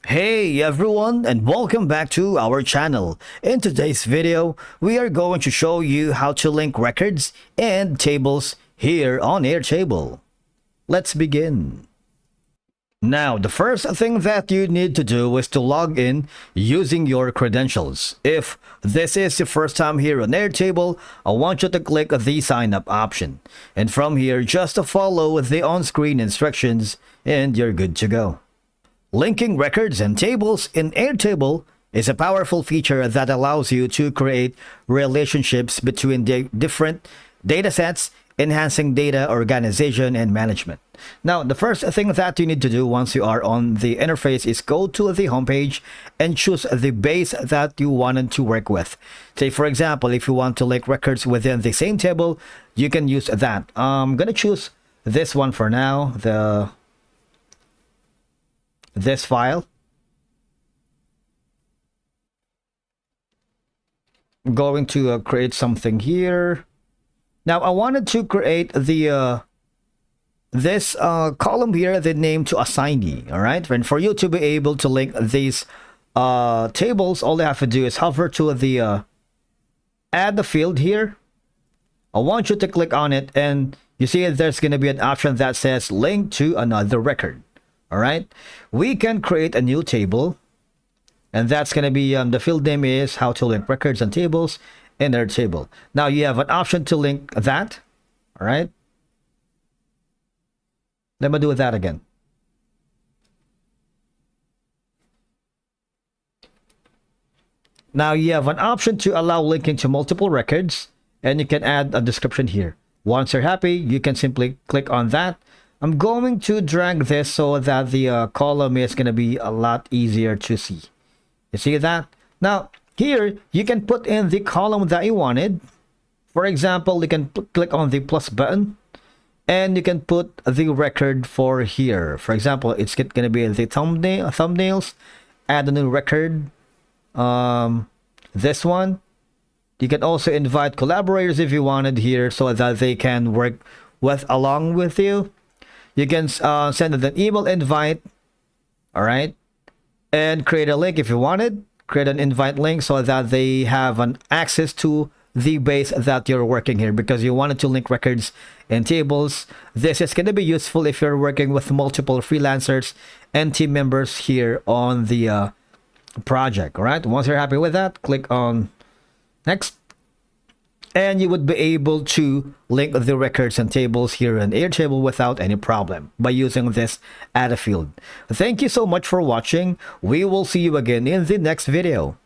Hey everyone, and welcome back to our channel. In today's video, we are going to show you how to link records and tables here on Airtable. Let's begin. Now, the first thing that you need to do is to log in using your credentials. If this is your first time here on Airtable, I want you to click the sign up option. And from here, just to follow the on-screen instructions and you're good to go. Linking records and tables in Airtable is a powerful feature that allows you to create relationships between different datasets, enhancing data organization and management. Now, the first thing that you need to do once you are on the interface is go to the homepage and choose the base that you wanted to work with. Say, for example, if you want to link records within the same table, you can use that. I'm going to choose this one for now, this file. I'm going to create something here. Now I wanted to create the this column here, the name to assignee. All right, and for you to be able to link these tables, all you have to do is hover to the add the field here. I want you to click on it, and you see there's going to be an option that says link to another record. All right, we can create a new table, and that's going to be the field name is how to link records and tables in Airtable. Now you have an option to link that. All right, let me do that again. Now you have an option to allow linking to multiple records, and you can add a description here. Once you're happy, you can simply click on that. I'm going to drag this so that the column is going to be a lot easier to see. You see that? Now, here, you can put in the column that you wanted. For example, you can click on the plus button, and you can put the record for here. For example, it's going to be the thumbnails. Add a new record. This one. You can also invite collaborators if you wanted here so that they can work along with you. You can send an email invite, all right, and create a link if you wanted. Create an invite link so that they have an access to the base that you're working here, because you wanted to link records and tables. This is going to be useful if you're working with multiple freelancers and team members here on the project, all right? Once you're happy with that, click on next. And you would be able to link the records and tables here in Airtable without any problem by using this add a field. Thank you so much for watching. We will see you again in the next video.